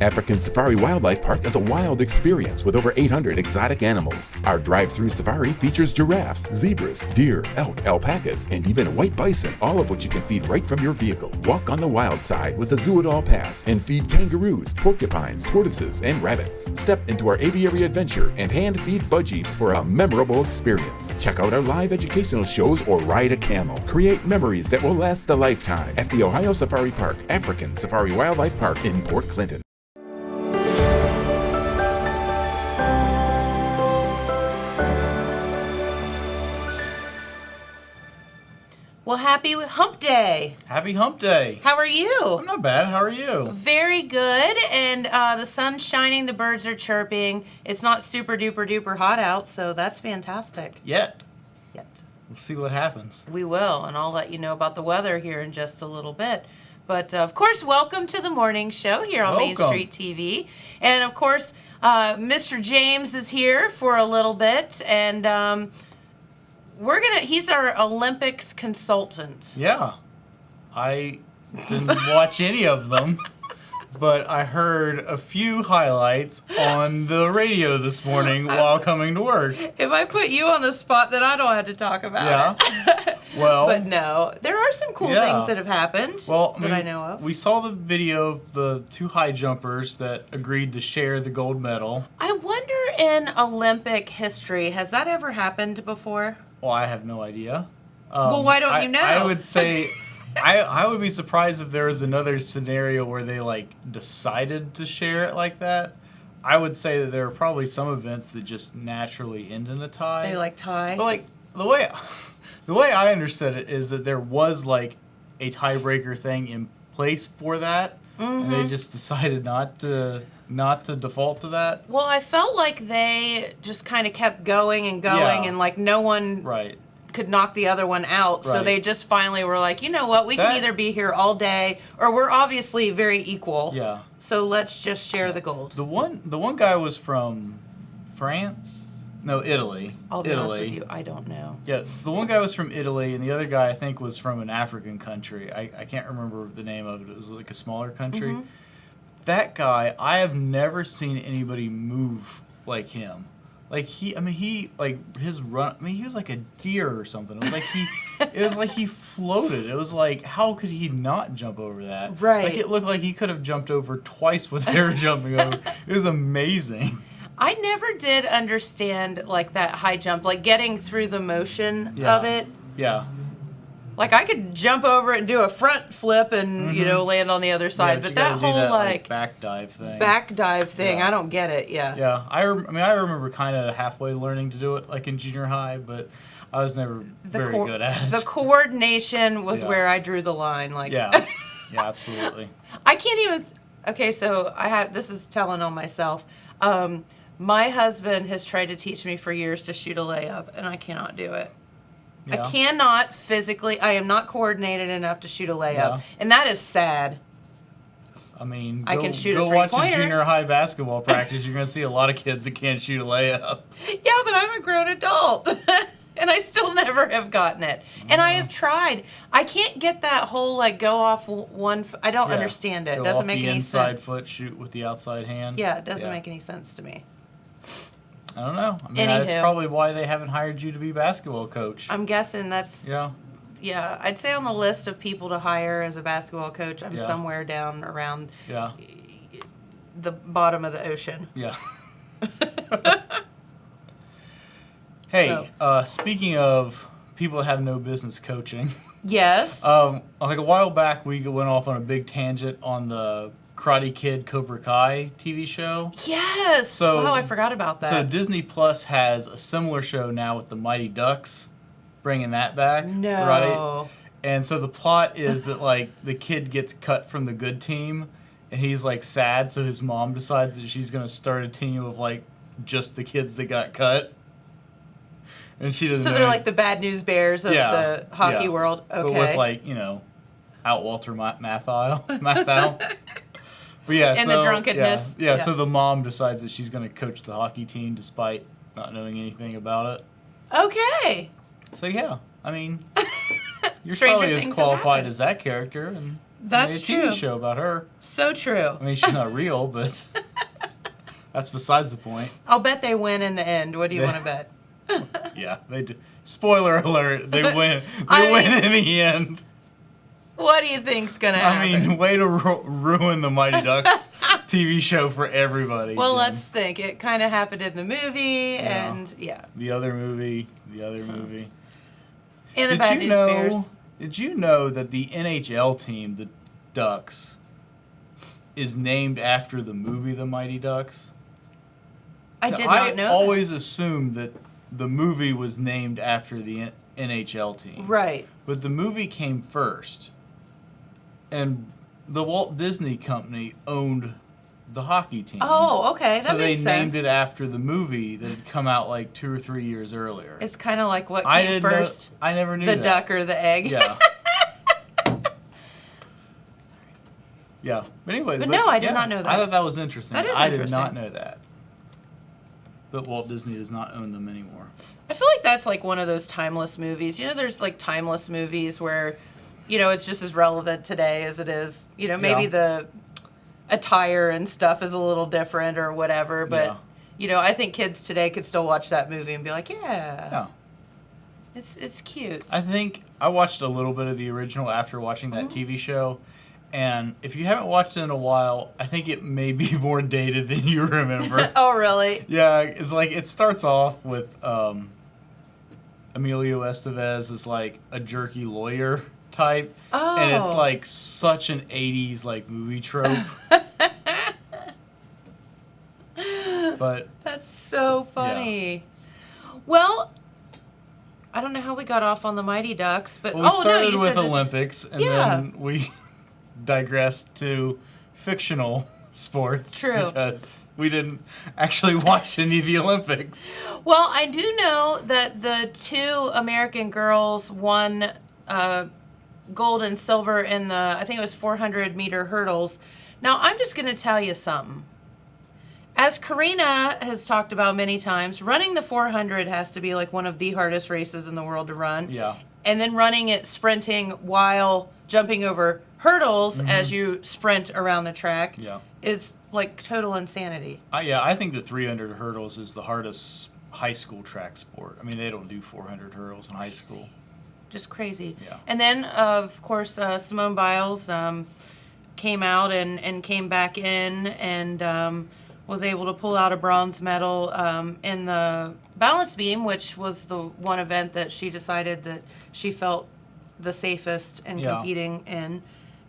African Safari Wildlife Park is a wild experience with over 800 exotic animals. Our drive-through safari features giraffes, zebras, deer, elk, alpacas, and even white bison, all of which you can feed right from your vehicle. Walk on the wild side with a Zoo-It-All pass and feed kangaroos, porcupines, tortoises, and rabbits. Step into our aviary adventure and hand-feed budgies for a memorable experience. Check out our live educational shows or ride a camel. Create memories that will last a lifetime at the Ohio Safari Park, African Safari Wildlife Park in Port Clinton. Well, happy Hump Day. Happy Hump Day. How are you? I'm not bad. How are you? Very good. And the sun's shining, the birds are chirping. It's not super duper duper hot out, so that's fantastic. Yet. Yet. We'll see what happens. We will, and I'll let you know about the weather here in just a little bit. But, of course, welcome to the morning show here on Main Street TV. And, of course, Mr. James is here for a little bit, and he's our Olympics consultant. Yeah. I didn't watch any of them, but I heard a few highlights on the radio this morning while coming to work. If I put you on the spot, then I don't have to talk about it. Well, but no, there are some cool things that have happened that I know of. We saw the video of the two high jumpers that agreed to share the gold medal. I wonder in Olympic history, has that ever happened before? Well, I have no idea. Well, why don't you know? I would say, I would be surprised if there was another scenario where they decided to share it like that. I would say that there are probably some events that just naturally end in a tie. They tie? But the way I understood it is that there was a tiebreaker thing in place for that, and they just decided not to default to that. Well, I felt like they just kind of kept going and going, and no one could knock the other one out. So they just finally were like, you know what, we can either be here all day, or we're obviously very equal. Yeah. So let's just share the gold. The one guy was from France. No, Italy. I'll be honest with you, I don't know. Yeah, so the one guy was from Italy, and the other guy I think was from an African country. I can't remember the name of it. It was a smaller country. That guy, I have never seen anybody move like him. He was like a deer or something. It was like he floated. It was like, how could he not jump over that? Right. It looked like he could have jumped over twice what they were jumping over. It was amazing. I never did understand that high jump, getting through the motion of it. Yeah. I could jump over it and do a front flip and land on the other side, but that whole back dive thing. I don't get it. Yeah. Yeah, I remember kind of halfway learning to do it in junior high, but I was never very good at it. The coordination was where I drew the line. Yeah, absolutely. I can't even. Okay, so this is telling on myself. My husband has tried to teach me for years to shoot a layup, and I cannot do it. Yeah. I cannot physically. I am not coordinated enough to shoot a layup, and that is sad. I mean, I can shoot a go watch three-pointer. a junior high basketball practice. You're going to see a lot of kids that can't shoot a layup. Yeah, but I'm a grown adult, and I still never have gotten it. And I have tried. I can't get that whole go off one. I don't understand it. It doesn't make any sense. Go off the inside foot, shoot with the outside hand. Yeah, it doesn't make any sense to me. I don't know. I mean, that's probably why they haven't hired you to be basketball coach. I'm guessing that's... Yeah, I'd say on the list of people to hire as a basketball coach, I'm somewhere down around the bottom of the ocean. Yeah. Hey, speaking of people that have no business coaching. Yes. A while back, we went off on a big tangent on the Karate Kid Cobra Kai TV show. Yes. Wow, I forgot about that. So Disney Plus has a similar show now with the Mighty Ducks, bringing that back. No. Right? And so the plot is that the kid gets cut from the good team, and he's sad, so his mom decides that she's going to start a team of just the kids that got cut. And she doesn't. So they're the Bad News Bears of the hockey world. Okay. But with out Walter Matthau. But yeah, and the drunkenness. Yeah, so the mom decides that she's going to coach the hockey team despite not knowing anything about it. Okay. So yeah, I mean, you're Stranger probably as qualified as that character. And That's They made a true. TV show about her. So true. I mean, she's not real, but that's besides the point. I'll bet they win in the end. What do you want to bet? Yeah, they do. Spoiler alert, they win. I They win mean- in the end. What do you think's gonna I happen? mean, way to ruin the Mighty Ducks TV show for everybody. Well, Jen. let's think. It kind of happened in the movie, and yeah, The other movie. in the Bad News Bears. Did you know that the NHL team, the Ducks, is named after the movie The Mighty Ducks? I did not know. I always assumed that the movie was named after the NHL team. Right. But the movie came first. And the Walt Disney Company owned the hockey team. Oh, okay, that so makes sense. they named it after the movie that had come out like 2 or 3 years earlier. It's kind of like what I came didn't first, know, I never knew the that. duck or the egg. Yeah. Yeah. But anyway. But no, I did not know that. I thought that was interesting. That is I did interesting. not know that. But Walt Disney does not own them anymore. I feel like that's like one of those timeless movies. You know, there's like timeless movies where, you know, it's just as relevant today as it is. You know, maybe Yeah. the attire and stuff is a little different or whatever, but Yeah. you know, I think kids today could still watch that movie and be like, yeah, Yeah. it's cute. I think I watched a little bit of the original after watching that Mm-hmm. TV show. And if you haven't watched it in a while, I think it may be more dated than you remember. Oh, really? Yeah, it's like it starts off with Emilio Estevez is like a jerky lawyer type. Oh. And it's like such an 80s like movie trope. But That's so funny. Well, I don't know how we got off on the Mighty Ducks, but well, we started you with said that- Olympics and Yeah. then we digressed to fictional sports. True. Because we didn't actually watch any of the Olympics. Well, I do know that the two American girls won gold and silver in the, I think it was 400-meter hurdles. Now, I'm just going to tell you something. As Karina has talked about many times, running the 400 has to be like one of the hardest races in the world to run. Yeah. And then running it sprinting while jumping over hurdles as you sprint around the track Yeah. is like total insanity. I think the 300 hurdles is the hardest high school track sport. I mean, they don't do 400 hurdles in high school. Just crazy. Yeah. And then, of course, Simone Biles came out and came back in and was able to pull out a bronze medal in the balance beam, which was the one event that she decided that she felt the safest in Yeah. competing in.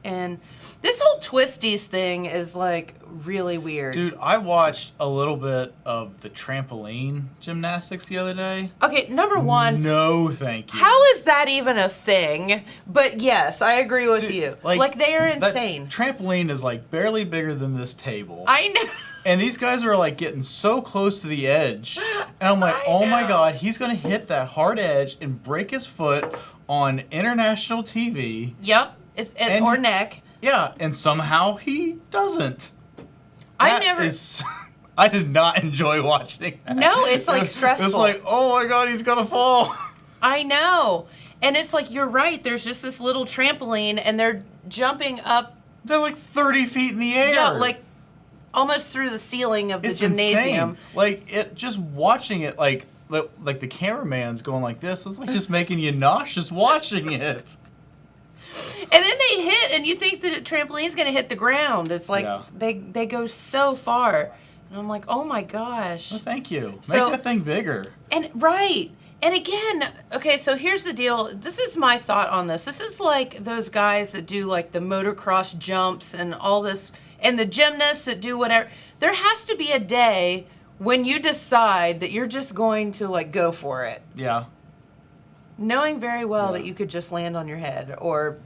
And this whole twisties thing is like really weird. Dude, I watched a little bit of the trampoline gymnastics the other day. Okay, number one, No, thank you. how is that even a thing? But yes, I agree with Dude, you. Like they are that insane. Trampoline is like barely bigger than this table. I know. And these guys are like getting so close to the edge. And I'm like, I oh my know. God, he's going to hit that hard edge and break his foot on international TV. Yep. And Or he- neck. Yeah, and somehow he doesn't. I That never. is- I did not enjoy watching that. No, it's, like, stressful. It's like, oh my God, he's going to fall. I know. And it's like, you're right. There's just this little trampoline and they're jumping up, They're like 30 feet in the air. yeah, like almost through the ceiling of the It's gymnasium. insane. Like it, just watching it, like the cameraman's going like this. It's like just making you nauseous watching it. And then they hit, and you think that a trampoline's going to hit the ground. It's like Yeah. they go so far. And I'm like, oh my gosh. Well, thank you. So- Make that thing bigger. And right. And again, okay, so here's the deal. This is my thought on this. This is like those guys that do like the motocross jumps and all this, and the gymnasts that do whatever. There has to be a day when you decide that you're just going to like go for it, Yeah. knowing very well Yeah. that you could just land on your head or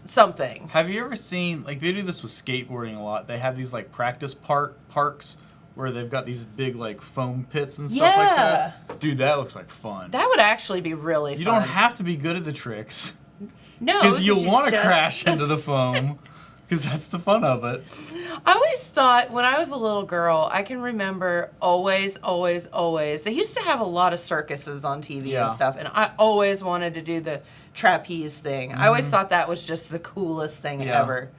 something. Have you ever seen, like, they do this with skateboarding a lot. They have these like practice parks where they've got these big like foam pits and stuff like that. Dude, that looks like fun. That would actually be really You fun. don't have to be good at the tricks No, because you'll you want to just- crash into the foam because that's the fun of it. I always thought when I was a little girl, I can remember always. They used to have a lot of circuses on TV Yeah. and stuff, and I always wanted to do the trapeze thing. I always thought that was just the coolest thing Yeah. ever.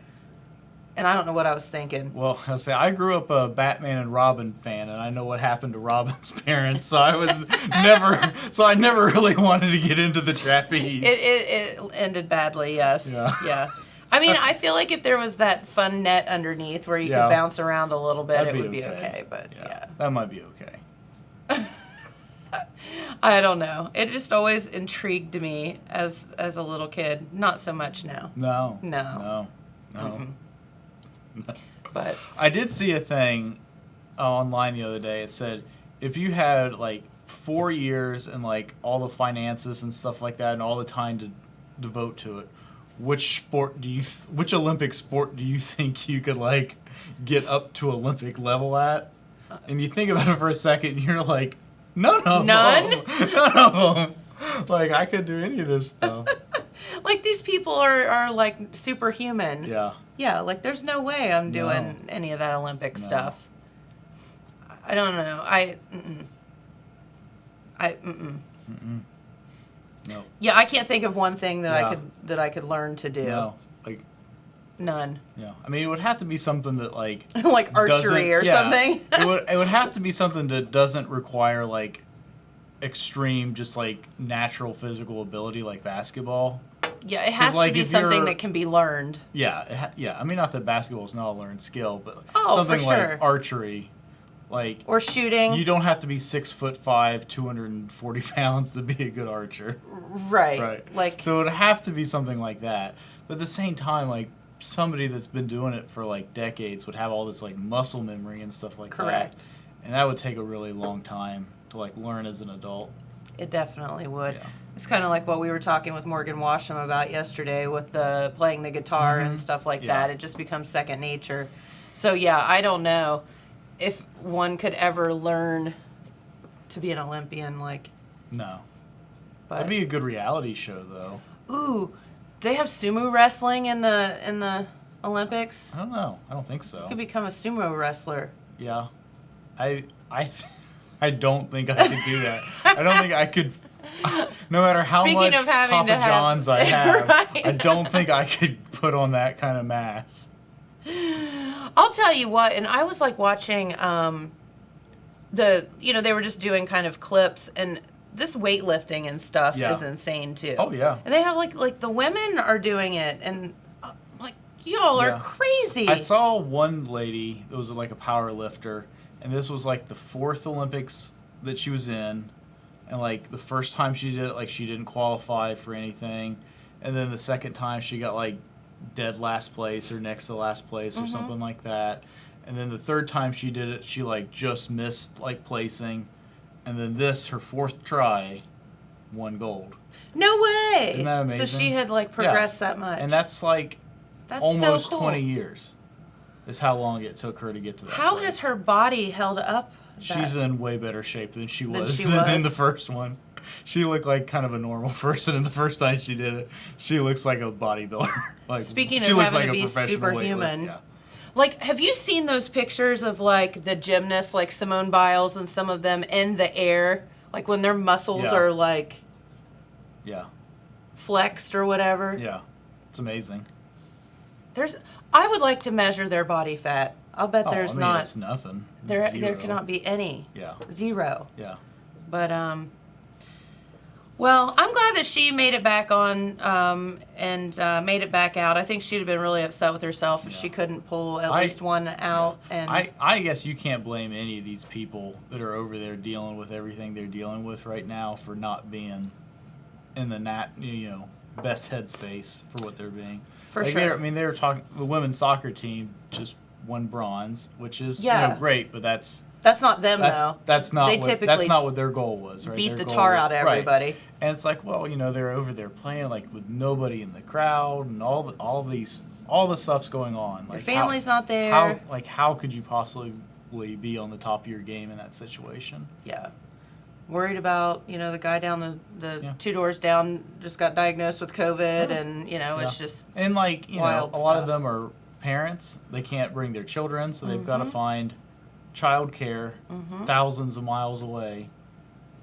And I don't know what I was thinking. Well, I'll say I grew up a Batman and Robin fan, and I know what happened to Robin's parents, so I never really wanted to get into the trapeze. It ended badly, yes. Yeah. I mean, I feel like if there was that fun net underneath where you could bounce around a little bit, it would be okay. But yeah. That might be okay. I don't know. It just always intrigued me as a little kid. Not so much now. No. But I did see a thing online the other day. It said if you had like 4 years and like all the finances and stuff like that and all the time to devote to it, which Olympic sport do you think you could like get up to Olympic level at? And you think about it for a second, and you're like, none of them. Like I could do any of this stuff. Like these people are like superhuman. Yeah. Yeah, like there's no way I'm doing any of that Olympic stuff. I don't know. No. Yeah, I can't think of one thing that I could learn to do. No. Like none. Yeah. I mean, it would have to be something that like like archery or something. it would have to be something that doesn't require like extreme just like natural physical ability like basketball. Yeah, it has to be something that can be learned. Yeah, I mean, not that basketball is not a learned skill, but for something sure. like archery, like or shooting. You don't have to be 6'5", 240 pounds to be a good archer. Right. Like so, it would have to be something like that. But at the same time, like somebody that's been doing it for like decades would have all this like muscle memory and stuff like that. Correct. And that would take a really long time to like learn as an adult. It definitely would. Yeah. It's kind of like what we were talking with Morgan Washam about yesterday with the playing the guitar and stuff like that. It just becomes second nature. So yeah, I don't know if one could ever learn to be an Olympian. Like, no, but that'd be a good reality show though. Ooh, do they have sumo wrestling in the Olympics? I don't know. I don't think so. You could become a sumo wrestler. Yeah, I don't think I could do that. I don't think I could. No matter how much Papa John's I have, right. I don't think I could put on that kind of mass. I'll tell you what, and I was like watching they were just doing kind of clips, and this weightlifting and stuff is insane too. Oh yeah. And they have like the women are doing it, and like y'all are crazy. I saw one lady that was like a power lifter, and this was like the 4th Olympics that she was in. And, like, the first time she did it, like, she didn't qualify for anything. And then the second time she got, like, dead last place or next to last place or something like that. And then the third time she did it, she, like, just missed, like, placing. And then this, her 4th try, won gold. No way! Isn't that amazing? So she had, like, progressed that much. And that's, like, almost so cool. 20 years is how long it took her to get to that How place. has her body held up? She's in way better shape than she was in the first one. She looked like kind of a normal person in the first time she did it. She looks like a bodybuilder. Like, Speaking she of looks having like to be a professional superhuman, weightlifter. like, have you seen those pictures of like the gymnasts, like Simone Biles and some of them in the air, like when their muscles are like, flexed or whatever? Yeah, it's amazing. I would like to measure their body fat. I'll bet there's not. It's nothing. There cannot be any. Yeah. Zero. Yeah. But well, I'm glad that she made it back on and made it back out. I think she'd have been really upset with herself if she couldn't pull at least one out. And I guess you can't blame any of these people that are over there dealing with everything they're dealing with right now for not being in the best headspace for what they're being. For sure. I mean, they were talking. The women's soccer team just won bronze, which is great, but that's not them though. That's not Typically what their goal was. Right? Beat their the goal tar out of everybody. Right. And it's like, well, they're over there playing like with nobody in the crowd and all the stuff's going on. Your Like family's not there. How could you possibly be on the top of your game in that situation? Yeah. Worried about, the guy down the 2 doors down just got diagnosed with COVID and, it's just and like, a lot stuff. of them are parents. They can't bring their children, so they've got to find childcare thousands of miles away.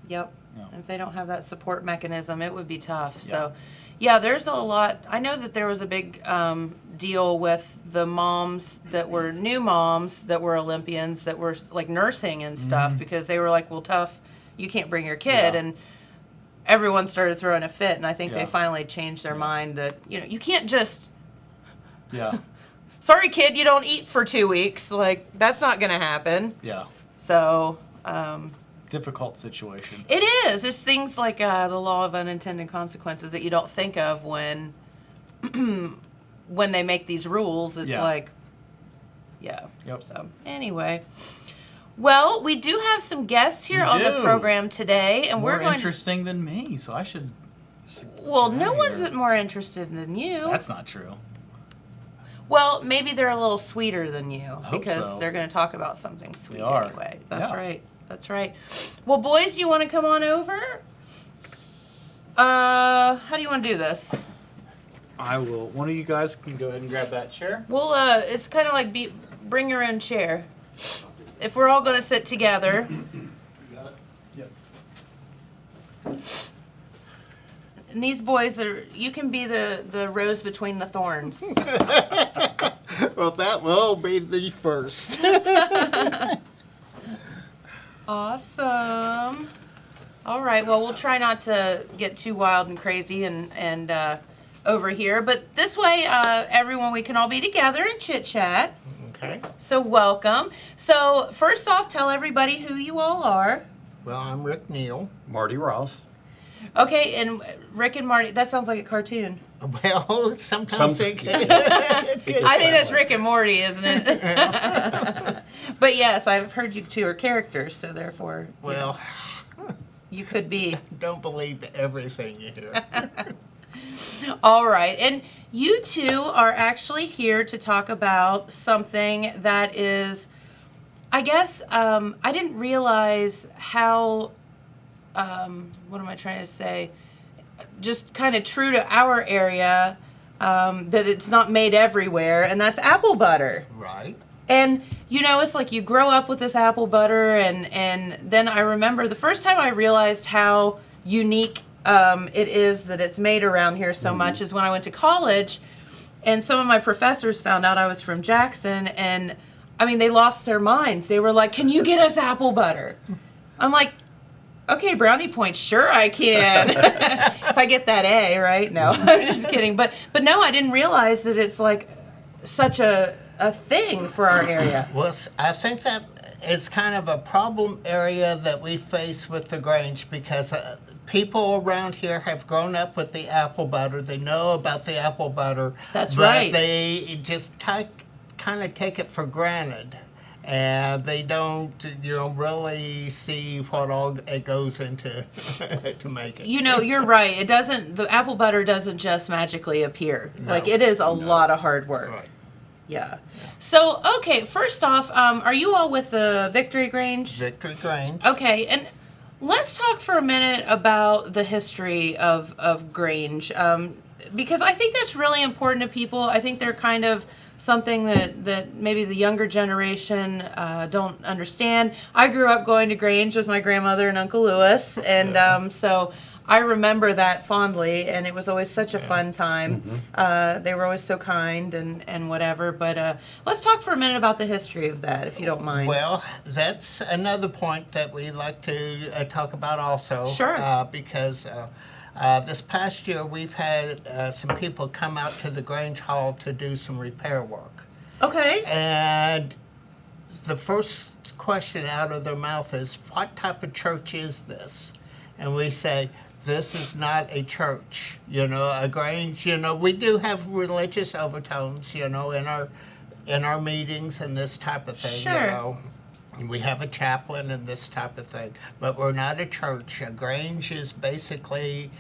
Yep. Yeah. If they don't have that support mechanism, it would be tough. So, Yeah, there's a lot. I know that there was a big deal with the moms that were new moms that were Olympians that were like nursing and stuff because they were like, well, tough, you can't bring your kid. And everyone started throwing a fit. And I think they finally changed their mind that, you can't just, sorry, kid, you don't eat for 2 weeks. Like, that's not going to happen. Yeah. So, difficult situation. it is. It's things like the law of unintended consequences that you don't think of when when they make these rules. It's like, Yep. So anyway, well, we do have some guests here on the program today, and we're going interesting than me, so I should. Well, no one's more interested than you. That's not true. Well, maybe they're a little sweeter than you because so. they're going to talk about something sweet They are. anyway. That's right. That's right. Well, boys, you want to come on over? How do you want to do this? I will. One of you guys can go ahead and grab that chair. Well, it's kind of like bring your own chair. If we're all going to sit together. You got it? Yep. And these boys you can be the rose between the thorns. Well, that will be the first. Awesome. All right. Well, we'll try not to get too wild and crazy and over here. But this way, everyone, we can all be together and chit-chat. Okay. So welcome. So first off, tell everybody who you all are. Well, I'm Rick Neal. Marty Rouse. Okay, and Rick and Marty, that sounds like a cartoon. Well, sometimes Some- it can. I think that's Rick and Morty, isn't it? But yes, I've heard you two are characters, so therefore, Well, you could be. don't believe everything you hear. All right, and you two are actually here to talk about something that is, I guess, I didn't realize how, what am I trying to say? Just kind of true to our area, that it's not made everywhere, and that's apple butter. Right. And, it's like you grow up with this apple butter, and then I remember the first time I realized how unique it is that it's made around here so much is when I went to college, and some of my professors found out I was from Jackson, and, I mean, they lost their minds. They were like, can you get us apple butter? I'm like, okay, brownie points, sure I can. If I get that A, right? No, I'm just kidding. But no, I didn't realize that it's like such a thing for our area. Well, I think that it's kind of a problem area that we face with the Grange because people around here have grown up with the apple butter. They know about the apple butter. That's but right. They just kind of take it for granted. And they don't, really see what all it goes into to make it. You're right. The apple butter doesn't just magically appear. No. Like, it is a lot of hard work. Right. Yeah. So, okay, first off, are you all with the Victory Grange? Victory Grange. Okay, and let's talk for a minute about the history of Grange, because I think that's really important to people. I think they're kind of something that maybe the younger generation don't understand. I grew up going to Grange with my grandmother and Uncle Lewis, and so I remember that fondly, and it was always such a fun time. They were always so kind and whatever, but let's talk for a minute about the history of that, if you don't mind. Well, that's another point that we like to talk about also. Sure. Because this past year we've had some people come out to the Grange Hall to do some repair work. Okay. And the first question out of their mouth is, what type of church is this? And we say, this is not a church, a Grange. We do have religious overtones, in our meetings and this type of thing. Sure. And we have a chaplain and this type of thing, but we're not a church. A Grange is basically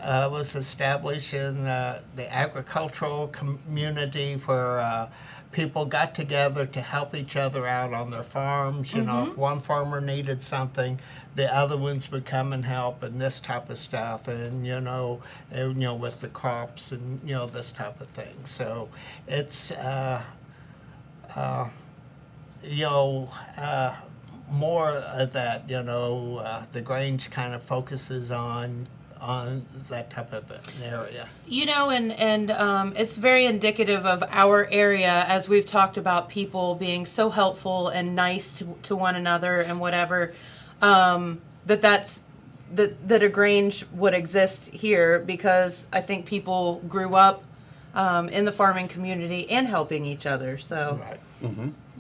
was established in the agricultural community where people got together to help each other out on their farms. If one farmer needed something, the other ones would come and help, and this type of stuff, and with the crops and this type of thing. So it's more of that. The Grange kind of focuses on on that type of an area. You know, and it's very indicative of our area, as we've talked about people being so helpful and nice to one another and whatever, that a Grange would exist here, because I think people grew up in the farming community and helping each other. So, Right.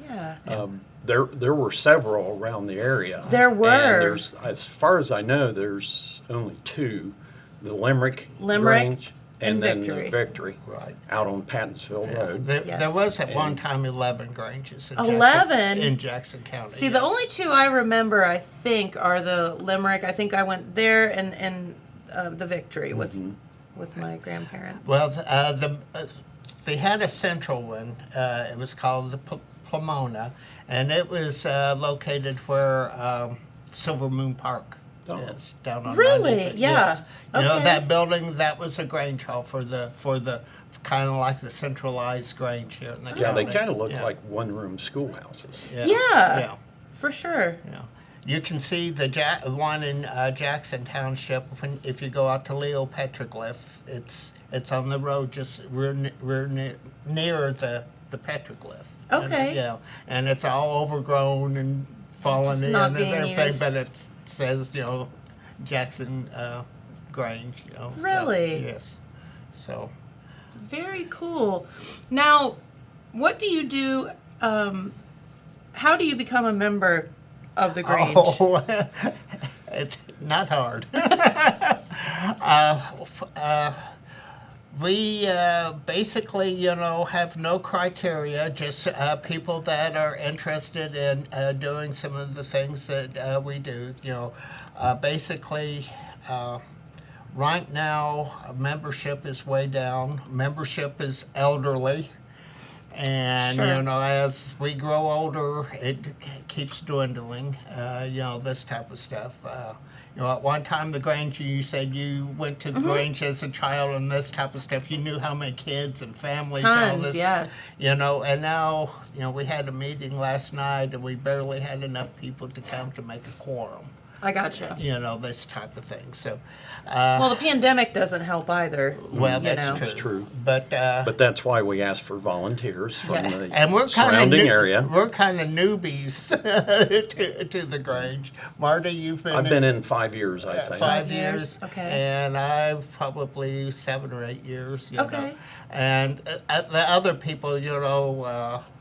yeah. There were several around the area. There were. And there's, as far as I know, there's only two: the Limerick Grange and then Victory. the Victory, Right. out on Pattinsville Road. There Yes. was at one And- time 11 Granges in 11? in Jackson County. See, the only two I remember, I think, are the Limerick. I think I went there, and the Victory with my grandparents. Well, they had a central one. It was called the Pomona, and it was located where Silver Moon Park is, down on Really? 95th. Yeah. Yes. You know, Okay. that building, that was a Grange hall for the kind of like the centralized Grange here in the Yeah, they county. kind of look Yeah. like one-room schoolhouses. Yeah. Yeah. For sure. Yeah. You can see the one in Jackson Township if you go out to Leo Petroglyph. It's on the road just near the petroglyph. Okay. And, and it's all overgrown and fallen Just in not and being everything, used. but it says Jackson Grange. So, Really? yes. So. Very cool. Now, what do you do? How do you become a member of the Grange? Oh, it's not hard. We basically, have no criteria, just people that are interested in doing some of the things that we do. Basically, right now, membership is way down. Membership is elderly. And, Sure. As we grow older, it keeps dwindling, this type of stuff. At one time, the Grange, you said you went to the Grange as a child and this type of stuff. You knew how many kids and families, all Tons, this. yes. And now, we had a meeting last night and we barely had enough people to come to make a quorum. I gotcha. This type of thing. So, Well, the pandemic doesn't help either. well, you that's know. true. It's true. But that's why we asked for volunteers from Yes. the and we're kind surrounding of area. We're kind of newbies to the Grange. Marty, you've been I've been in 5 years, I think. 5 years, years. okay. And I've probably 7 or 8 years. Okay. And the other people,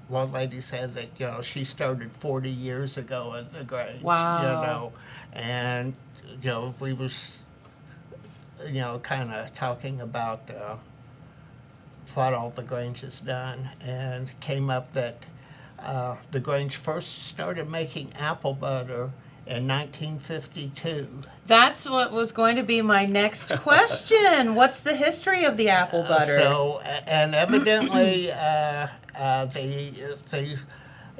one lady said that she started 40 years ago at the Grange. Wow. And we was kind of talking about what all the Grange has done, and came up that the Grange first started making apple butter in 1952. That's what was going to be my next question. What's the history of the apple butter? And evidently they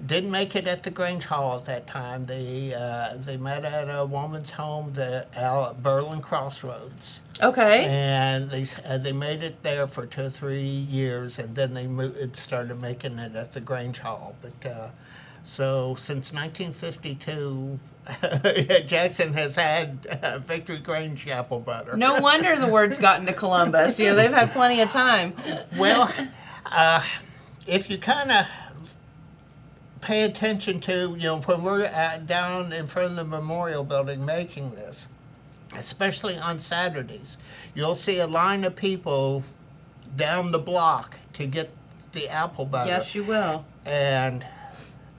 didn't make it at the Grange Hall at that time. They met at a woman's home, at Berlin Crossroads, Okay. and they made it there for 2 or 3 years, and then they started making it at the Grange Hall. But so since 1952, Jackson has had Victory Grange apple butter. No wonder the word's gotten to Columbus. They've had plenty of time. Well, if you kind of pay attention to, when we're down in front of the memorial building making this, especially on Saturdays, you'll see a line of people down the block to get the apple butter. Yes, you will. And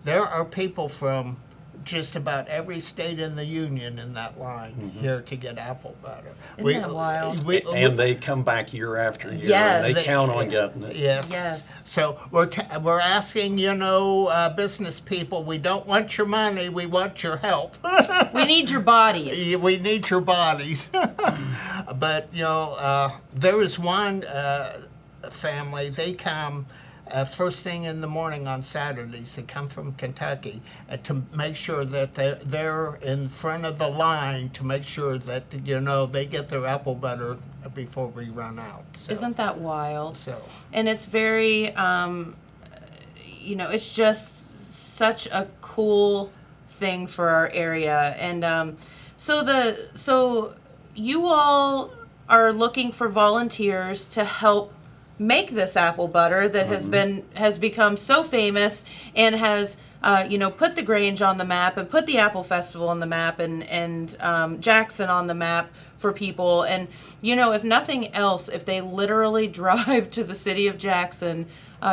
there are people from just about every state in the union in that line here to get apple butter. Isn't that wild? And they come back year after year, Yes. and they count on getting it. Yes. Yes. So we're asking, business people, we don't want your money, we want your help. We need your bodies. We need your bodies. But, there was one family, they come first thing in the morning on Saturdays. They come from Kentucky to make sure that they're in front of the line to make sure that, they get their apple butter before we run out. So, Isn't that wild? so. And it's very, it's just such a cool thing for our area. And so you all are looking for volunteers to help make this apple butter that has become so famous and has put the Grange on the map and put the Apple Festival on the map and Jackson on the map for people. And if nothing else, if they literally drive to the city of Jackson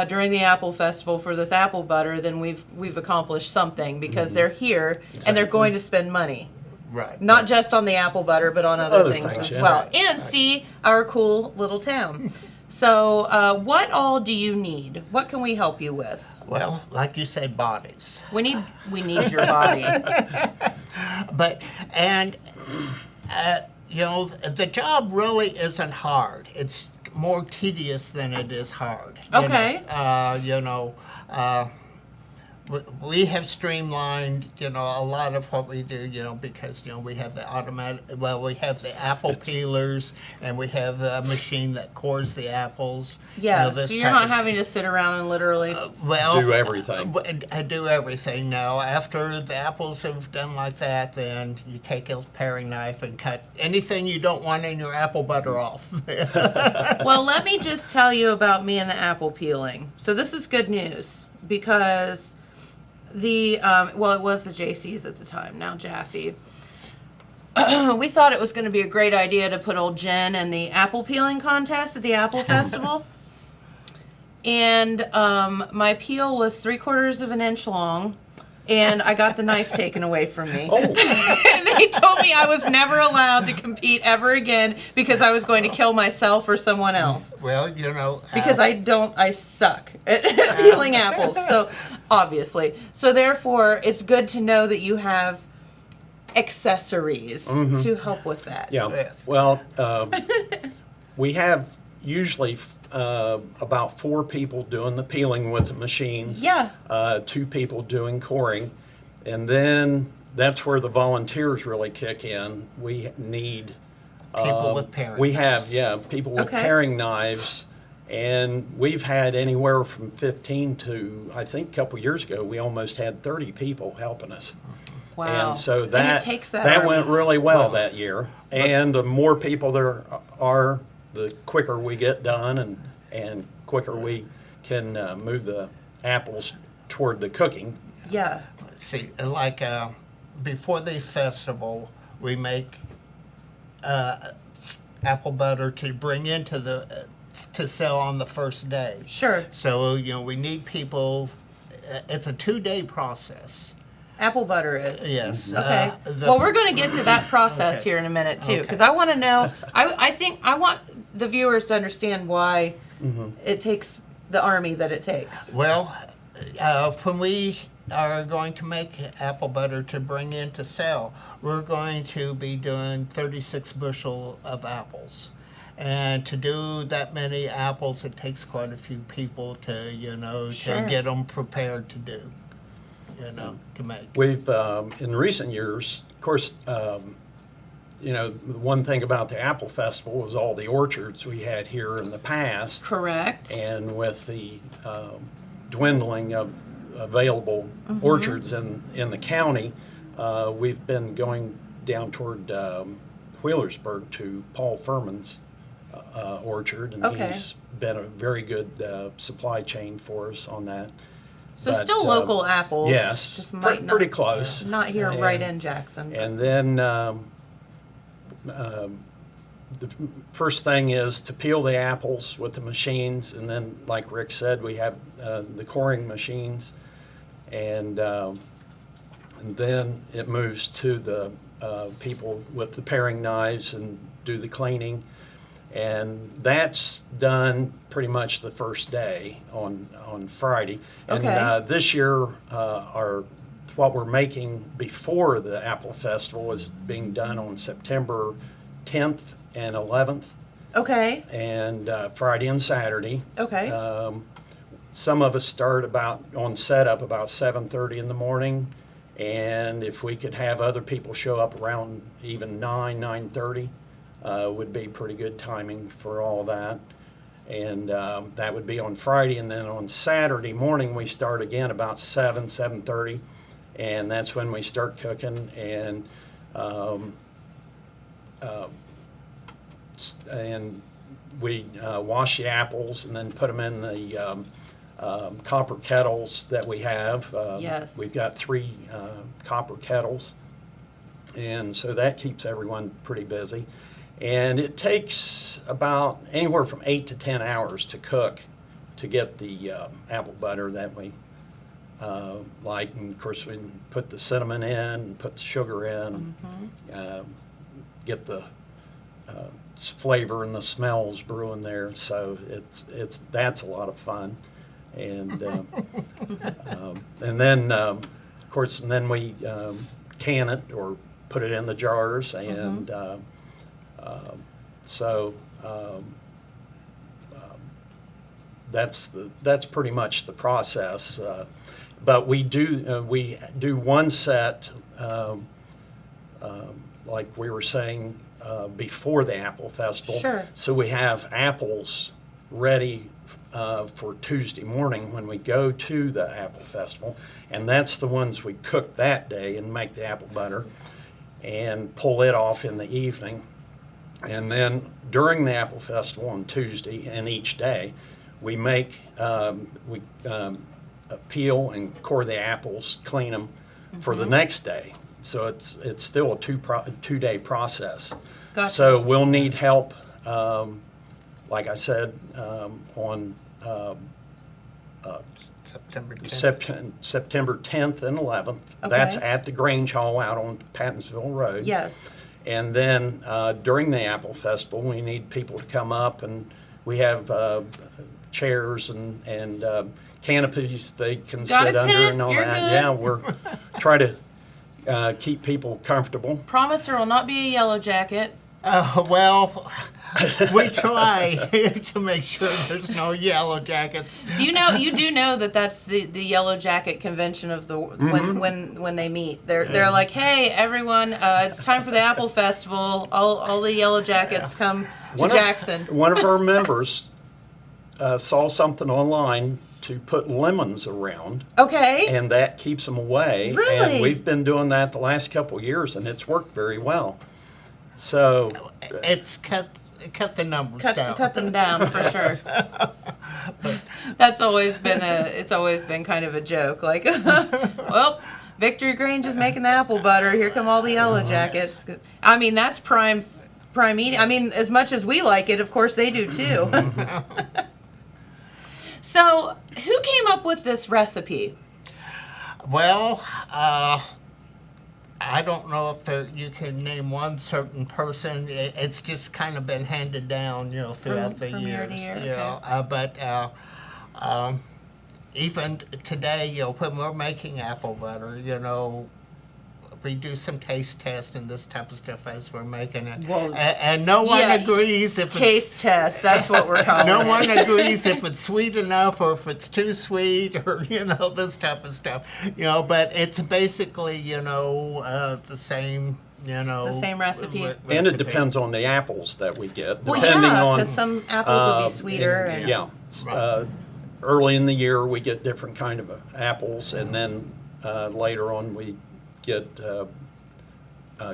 during the Apple Festival for this apple butter, then we've accomplished something, because they're here and they're going to spend money. Right. Not just on the apple butter, but on other things as yeah. well. And see our cool little town. So what all do you need? What can we help you with? Well, like you said, bodies. We need your body. But, the job really isn't hard. It's more tedious than it is hard. Okay. We have streamlined, a lot of what we do, because, we have the we have the apple peelers, and we have the machine that cores the apples. Yeah, so you're not having to sit around and literally... Do everything. I do everything now. After the apples have done like that, then you take a paring knife and cut anything you don't want in your apple butter off. Well, let me just tell you about me and the apple peeling. So this is good news, because... it was the JC's at the time, now Jaffe. We thought it was going to be a great idea to put old Jen in the apple peeling contest at the Apple Festival. And my peel was 3/4 of an inch long, and I got the knife taken away from me. Oh. And they told me I was never allowed to compete ever again because I was going to kill myself or someone else. Well, Because I suck at peeling apples, so obviously. So therefore, it's good to know that you have accessories to help with that. Yeah. Yes. Well, we have usually about 4 people doing the peeling with the machines. Yeah. 2 people doing coring, and then that's where the volunteers really kick in. We need people with paring We knives. have people with Okay. paring knives, and we've had anywhere from 15 to, I think a couple years ago, we almost had 30 people helping us. Wow. And so And that it takes that went army. really well that year. And the more people there are, the quicker we get done, and quicker we can move the apples toward the cooking. Yeah. See, like before the festival, we make apple butter to bring into to sell on the first day. Sure. So we need people. It's a 2-day process. Apple butter is. Yes. Okay. Well, we're going to get to that process here in a minute too, because I want to know. I think I want the viewers to understand why it takes the army that it takes. Well, when we are going to make apple butter to bring in to sell, we're going to be doing 36 bushel of apples. And to do that many apples, it takes quite a few people to, Sure. to get them prepared to do, to make. We've, in recent years, of course, the one thing about the Apple Festival was all the orchards we had here in the past. Correct. And with the dwindling of available orchards in the county, we've been going down toward Wheelersburg to Paul Furman's orchard, and Okay. he's been a very good supply chain for us on that. So But, still local apples. Yes, Just might not, pretty close. Not here right in Jackson. And then the first thing is to peel the apples with the machines, and then, like Rick said, we have the coring machines, and then it moves to the people with the paring knives and do the cleaning, and that's done pretty much the first day on Friday. And Okay. this year, what we're making before the Apple Festival is being done on September 10th and 11th, Okay. and Friday and Saturday. Okay. Some of us start on setup about 7:30 in the morning, and if we could have other people show up around even 9:30, would be pretty good timing for all that. And that would be on Friday, and then on Saturday morning we start again about 7:30, and that's when we start cooking. And and we wash the apples and then put them in the copper kettles that we have. Yes. We've got 3 copper kettles, and so that keeps everyone pretty busy. And it takes about anywhere from 8 to 10 hours to cook to get the apple butter that we like. And of course, we put the cinnamon in, put the sugar in, get the flavor and the smells brewing there. So that's a lot of fun. And and then of course, and then we can it or put it in the jars, and so that's pretty much the process. But we do one set, like we were saying before the Apple Festival. Sure. So we have apples ready for Tuesday morning when we go to the Apple Festival, and that's the ones we cook that day and make the apple butter and pull it off in the evening. And then during the Apple Festival on Tuesday and each day, we make peel and core the apples, clean them for the next day. So it's still a two-day process. Gotcha. So we'll need help, like I said, on September 10th. September 10th and 11th. Okay. That's at the Grange Hall out on Pattinsville Road. Yes. And then during the Apple Festival, we need people to come up, and we have chairs and canopies they can Got sit a under tent? and all You're that. good. Yeah, we're try to keep people comfortable. Promise there will not be a yellow jacket. Well, we try to make sure there's no yellow jackets. You do know that that's the yellow jacket convention of the when they meet. They're like, hey everyone, it's time for the Apple Festival. All the yellow jackets come to Jackson. One of our members saw something online to put lemons around, Okay. and that keeps them away. Really? And we've been doing that the last couple of years, and it's worked very well. So It's cut the numbers down. Cut them down for sure. That's always been it's always been kind of a joke. Like, well, Victory Grange is making the apple butter. Here come all the yellow jackets. I mean, that's prime eating. I mean, as much as we like it, of course they do too. So, who came up with this recipe? Well, I don't know if you can name one certain person. It's just kind of been handed down, throughout the from year to years. year, But even today, when we're making apple butter, we do some taste tests and this type of stuff as we're making it. Well, and no one agrees if taste test. That's what we're calling no it. one agrees if it's sweet enough or if it's too sweet or this type of stuff. But it's basically the same. The same recipe. and it depends on the apples that we get. Well, Depending yeah, on because some apples will be sweeter. And yeah. Early in the year we get different kind of apples, and then later on we get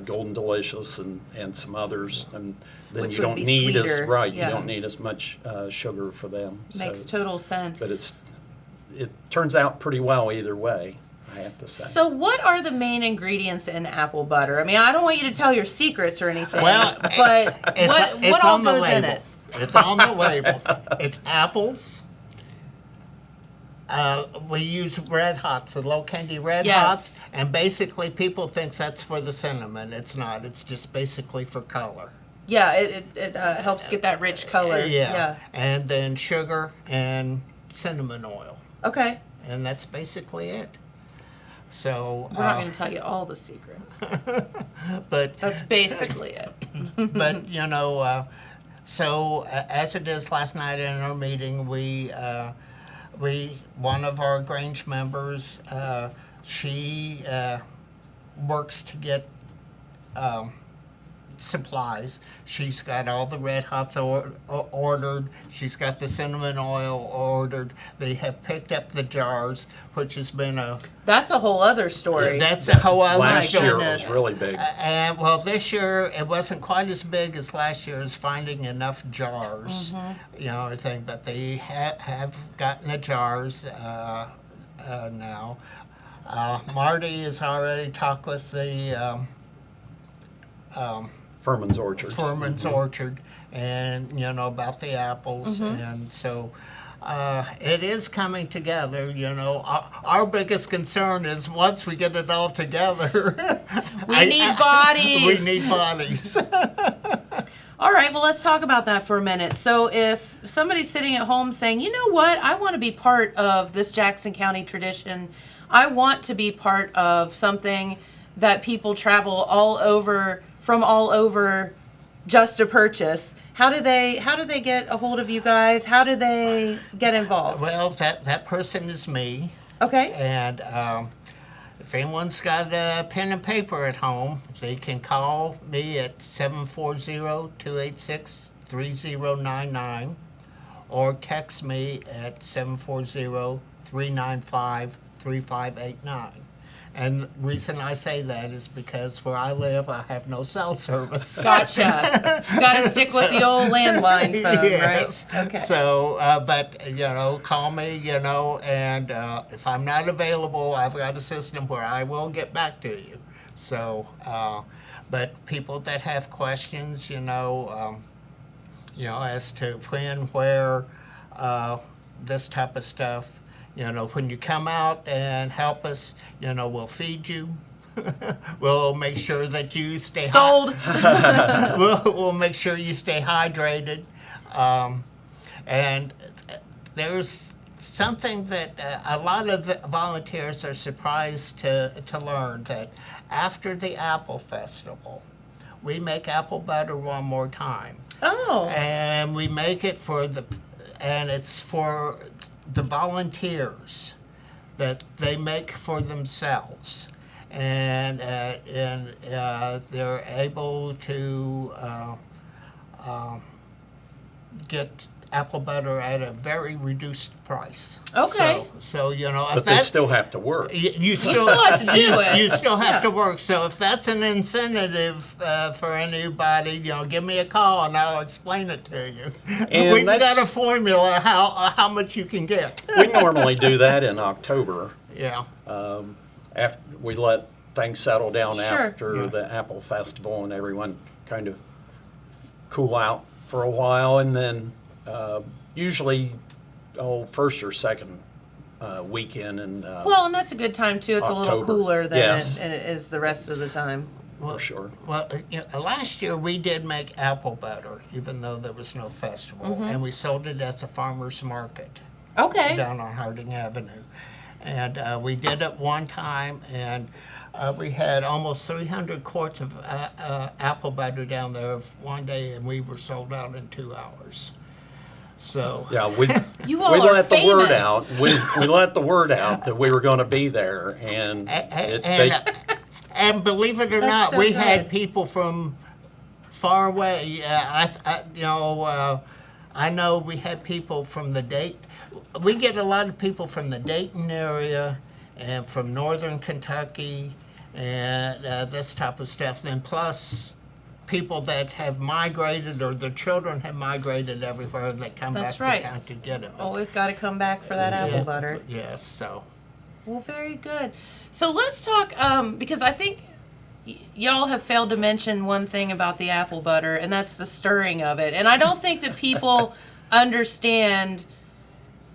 Golden Delicious and some others, and then Which you would don't be need sweeter, you yeah. don't need as much sugar for them. Makes So total sense. But it turns out pretty well either way, I have to say. So, what are the main ingredients in apple butter? I mean, I don't want you to tell your secrets or anything, Well, but what all goes in it? It's on the label. It's apples. We use Red Hots, the low candy Red Yes. Hots, and basically people think that's for the cinnamon. It's not. It's just basically for color. Yeah, it helps get that rich color. Yeah. And then sugar and cinnamon oil, Okay. and that's basically it. So We're not going to tell you all the secrets. but That's basically it. but so as it is last night in our meeting, we one of our Grange members, she works to get supplies. She's got all the Red Hots ordered. She's got the cinnamon oil ordered. They have picked up the jars, which has been That's a whole other story. that's a whole other Last story. year was really big. And well, this year it wasn't quite as big as last year as finding enough jars, everything. But they have gotten the jars now. Marty has already talked with the Furman's Orchard. Furman's Orchard, and about the apples, and so. It is coming together, Our biggest concern is once we get it all together. We need bodies. We need bodies. All right, well, let's talk about that for a minute. So if somebody's sitting at home saying, you know what, I want to be part of this Jackson County tradition, I want to be part of something that people travel all over just to purchase, how do they get a hold of you guys? How do they get involved? Well, that person is me. Okay. And if anyone's got a pen and paper at home, they can call me at 740-286-3099 or text me at 740-395-3589. And the reason I say that is because where I live, I have no cell service. Gotcha. Got to stick with the old landline phone, Yes. right? Okay. So, but, call me, and if I'm not available, I've got a system where I will get back to you. So, but people that have questions, as to when, where, this type of stuff, when you come out and help us, we'll feed you. We'll make sure that you stay Sold. we'll make sure you stay hydrated. And there's something that a lot of volunteers are surprised to learn, that after the Apple Festival, we make apple butter one more time. Oh. And we make it it's for the volunteers that they make for themselves, and they're able to get apple butter at a very reduced price. Okay. So if But they still have to work. you still have to do it. You still have Yeah. to work. So if that's an incentive for anybody, give me a call and I'll explain it to you. And We've that's- got a formula how much you can get. We normally do that in October. Yeah. After we let things settle down Sure. after Yeah. the Apple Festival and everyone kind of cool out for a while, and then usually first or second weekend and Well, and that's a good time too. It's a little October. cooler than Yes. it is the rest of the time. for sure. Well, last year we did make apple butter, even though there was no festival, and we sold it at the farmers market Okay. down on Harding Avenue. And we did it one time, and we had almost 300 quarts of apple butter down there one day, and we were sold out in 2 hours. So Yeah, we You all we are let the word famous. out. We let the word out that we were going to be there, and and believe it or That's not, so we good. had people from far away. I know we had people from the we get a lot of people from the Dayton area and from northern Kentucky and this type of stuff. Then plus people that have migrated or their children have migrated everywhere that come That's back right. to town to get it. Always got to come back for that apple butter. Yes, so. Well, very good. So let's talk, because I think y'all have failed to mention one thing about the apple butter, and that's the stirring of it. And I don't think that people understand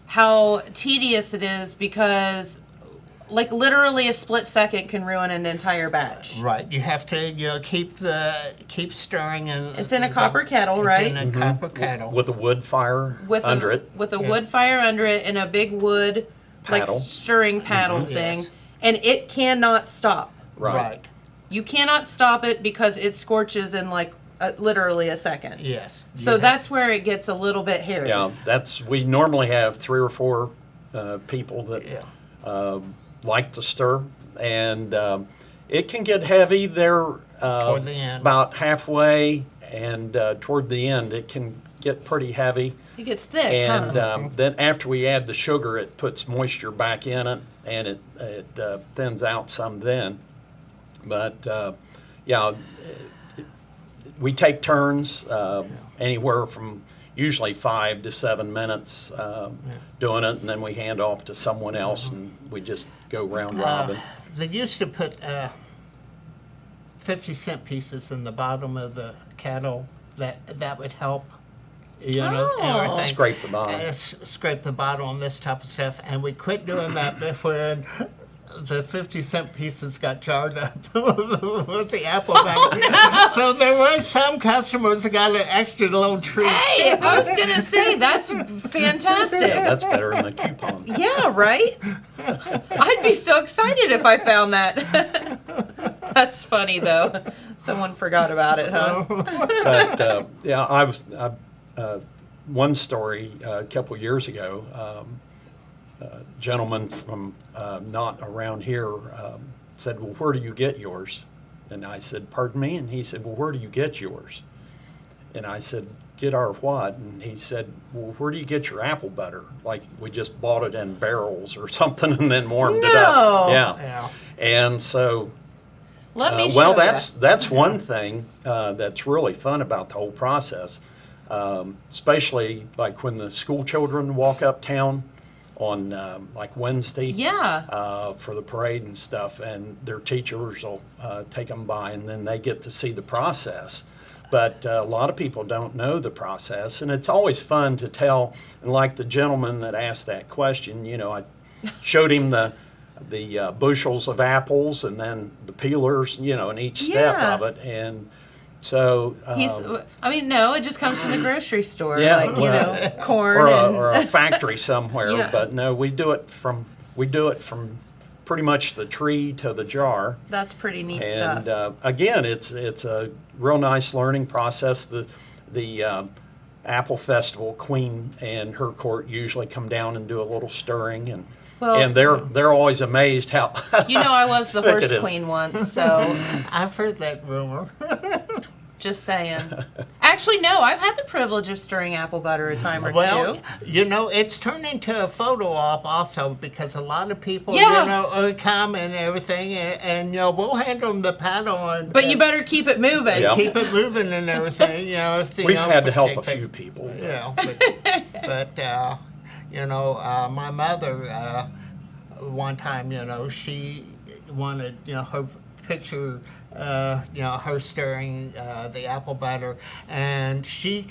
how tedious it is, because like literally a split second can ruin an entire batch. Right, you have to keep stirring, and It's in a copper kettle, right? It's in a copper kettle. with a wood fire under it. With a wood fire under it and a big wood Paddle. like stirring paddle thing. Yes. And it cannot stop. Right. You cannot stop it because it scorches in like literally a second. Yes. So that's where it gets a little bit hairy. Yeah, we normally have 3 or 4 people that like to stir, and It can get heavy there Toward the end. about halfway, and toward the end it can get pretty heavy. It gets thick, And huh? then after we add the sugar, it puts moisture back in it, and it thins out some then. But yeah, we take turns, anywhere from usually 5 to 7 minutes doing it, and then we hand off to someone else, and we just go round robin. They used to put 50-cent pieces in the bottom of the kettle. That would help. You know, Oh. everything. Scrape the bottom. Scrape the bottom on this type of stuff, and we quit doing that when the 50-cent pieces got jarred up with the apple bag. So there were some customers that got an extra little treat. Hey, I was gonna say that's fantastic. That's better than a coupon. Yeah, right? I'd be so excited if I found that. That's funny, though. Someone forgot about it, huh? But yeah, one story a couple years ago. A gentleman from not around here said, "Well, where do you get yours?" And I said, "Pardon me?" And he said, "Well, where do you get yours?" And I said, "Get our what?" And he said, "Well, where do you get your apple butter? Like we just bought it in barrels or something and then warmed it up." No. Yeah. And so, Let me show well, ya. that's one thing that's really fun about the whole process, especially like when the school children walk uptown on like Wednesday. Yeah. For the parade and stuff, and their teachers will take them by, and then they get to see the process. But a lot of people don't know the process, and it's always fun to tell. And like the gentleman that asked that question, you know, I showed him the bushels of apples and then the peelers, you know, in each step Yeah. of it, and so No, it just comes from the grocery store, Yeah, like, you well, know, corn or and... a factory somewhere. Yeah. But no, we do it from pretty much the tree to the jar. That's pretty neat And stuff. again, it's a real nice learning process. The Apple Festival queen and her court usually come down and do a little stirring, and Well- they're always amazed how You know, I was the thick horse it is. queen once, so I've heard that rumor. just saying. Actually, no, I've had the privilege of stirring apple butter a time or Well, two. you know, it's turned into a photo op also because a lot of people, Yeah. you know, come and everything, and you know, we'll hand them the paddle and But you better keep it moving. Yeah. keep it moving and everything. You know, We've had to help a few people. Yeah, but you know, my mother one time, you know, she wanted, you know, her picture. You know, her stirring the apple butter, and she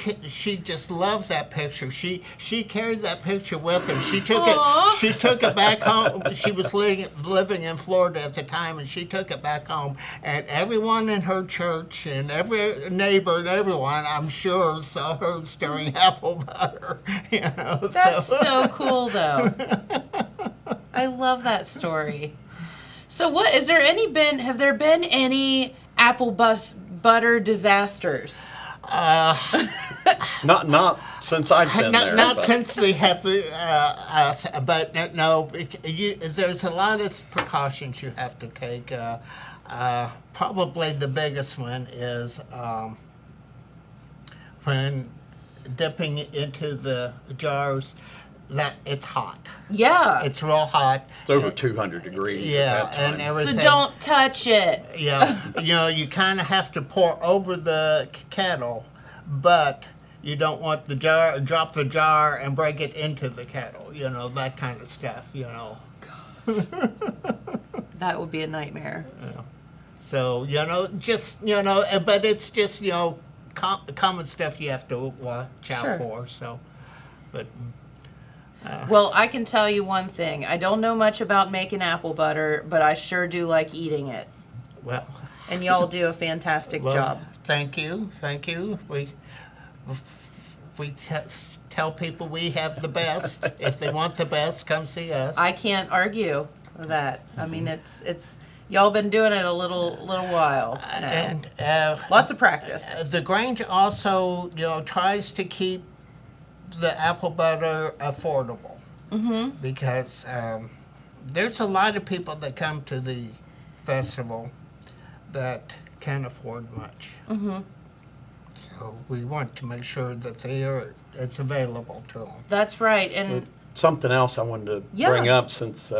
just loved that picture. She carried that picture with her. Aw. She took it back home. She was living in Florida at the time, and she took it back home. And everyone in her church and every neighbor and everyone, I'm sure, saw her stirring apple butter. You know, That's so cool, though. I love that story. So what, have there been any apple butter disasters? Not since I've been there. Not but- since they have us, but no. There's a lot of precautions you have to take. Probably the biggest one is when dipping into the jars, that it's hot. Yeah. It's real hot. It's over 200 degrees Yeah, at that time. and everything. So don't touch it. Yeah, you know, you kind of have to pour over the kettle, but you don't want the jar, drop the jar and break it into the kettle, you know, that kind of stuff, you know. That would be a nightmare. So, you know, just, you know, but it's just, you know, common stuff you have to watch out Sure. for, so, but... Well, I can tell you one thing. I don't know much about making apple butter, but I sure do like eating it. Well, And y'all do a fantastic job. Thank you. We tell people we have the best. If they want the best, come see us. I can't argue with that. I mean, it's y'all been doing it a little while now. And Lots of practice. the Grange also, you know, tries to keep the apple butter affordable. Because there's a lot of people that come to the festival, that can't afford much. So we want to make sure that it's available to them. That's right. And Something else I wanted to Yeah. bring up, since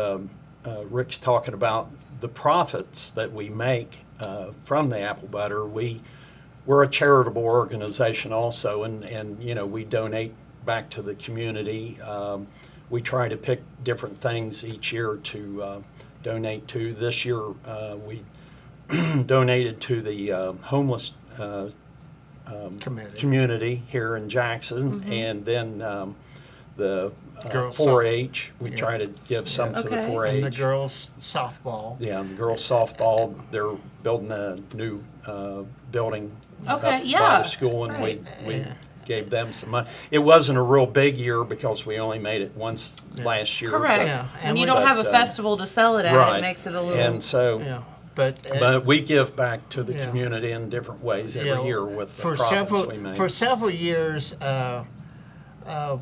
Rick's talking about the profits that we make from the apple butter. We're a charitable organization also, and you know, we donate back to the community. We try to pick different things each year to donate to. This year we donated to the homeless community here in Jackson, and then the Girls 4-H. We try to give some to the Okay. 4-H. And the girls softball. Yeah, the girls softball. They're building a new building up Okay, by yeah. the school, and Right. we gave them some money. It wasn't a real big year because we only made it once last year. correct. Yeah, And and you we- don't have a but, festival to sell it at. Right. It makes it a little. And so, Yeah, but we give back to the Yeah. community in different ways every you know, year with the for profits several we make. for several years,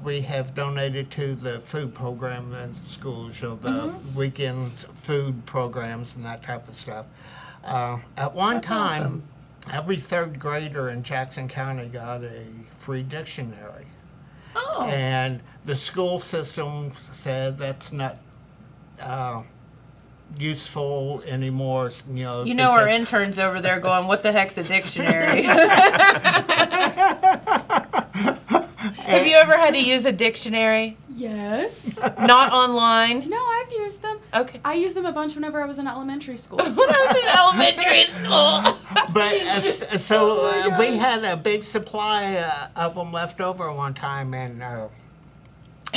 we have donated to the food program in schools, you know, the weekend food programs and that type of stuff. At one That's time, awesome. every third grader in Jackson County got a free dictionary. Oh. And the school system said that's not useful anymore. You know our because- interns over there going, what the heck's a dictionary? Have you ever had to use a dictionary? Yes. Not online? No, I've used them. Okay. I used them a bunch whenever I was in elementary school. When I was in elementary school. But so we had a big supply of them left over one time, and